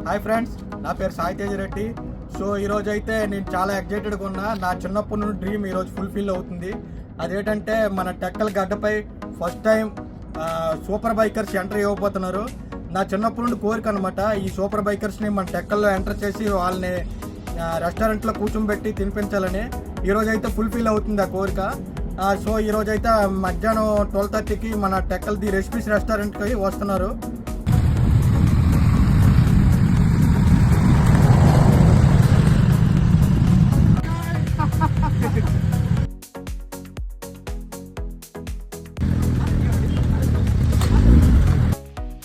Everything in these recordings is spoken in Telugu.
హాయ్ ఫ్రెండ్స్, నా పేరు సాయి తేజ్ రెడ్డి. సో ఈరోజు అయితే నేను చాలా ఎక్సైటెడ్గా ఉన్నా. నా చిన్నప్పటి నుండి డ్రీమ్ ఈరోజు ఫుల్ఫిల్ అవుతుంది. అదేంటంటే మన టెక్కల్ గడ్డపై first time super bikers enter ఇవ్వబోతున్నారు. నా చిన్నప్పటి నుండి కోరిక అనమాట. ఈ సూపర్ బైకర్స్ని మన టెక్కల్లో ఎంటర్ చేసి వాళ్ళని రెస్టారెంట్లో కూర్చోబెట్టి తినిపించాలని. ఈరోజు అయితే ఫుల్ఫిల్ అవుతుంది ఆ కోరిక. సో ఈరోజు అయితే మధ్యాహ్నం 12:30కి మన టెక్కల్ ది రెసిపీస్ రెస్టారెంట్కి వస్తున్నారు.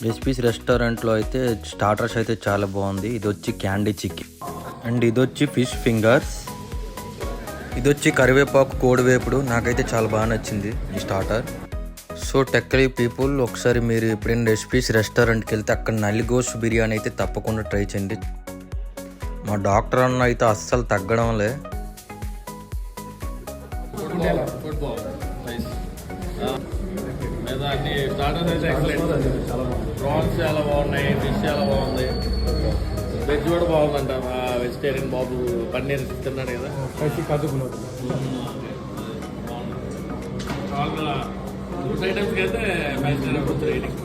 రెసిపీస్ రెస్టారెంట్లో అయితే స్టార్టర్స్ అయితే చాలా బాగుంది. ఇది వచ్చి క్యాండీ చికెన్ అండ్ ఇది వచ్చి ఫిష్ ఫింగర్స్, ఇది వచ్చి కరివేపాకు కోడివేపుడు. నాకైతే చాలా బాగా నచ్చింది ఈ స్టార్టర్. సో టెక్కలి పీపుల్, ఒకసారి మీరు ఎప్పుడైనా రెసిపీస్ రెస్టారెంట్కి వెళ్తే అక్కడ నల్లిగోష్ బిర్యానీ అయితే తప్పకుండా ట్రై చేయండి. మా డాక్టర్ అన్న అయితే అస్సలు తగ్గడంలే. అన్ని స్టార్టర్స్ అయితే ఎక్సలెంట్. ప్రాన్స్ చాలా బాగున్నాయి, ఫిష్ చాలా బాగుంది, వెజ్ కూడా బాగుందంట. వెజిటేరియన్ బాబు పన్నీర్ తిన్నాడు కదా. ఫుడ్ ఐటమ్స్కి అయితే 5 స్టార్ అవ్వచ్చు rating.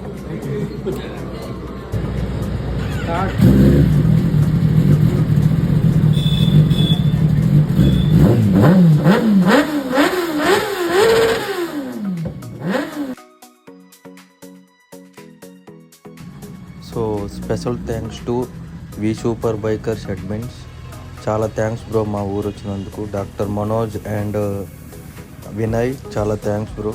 So special thanks to V super bikers admins. చాలా థ్యాంక్స్ బ్రో మా ఊరు వచ్చినందుకు. డాక్టర్ మనోజ్ అండ్ వినయ్, చాలా థ్యాంక్స్ బ్రో.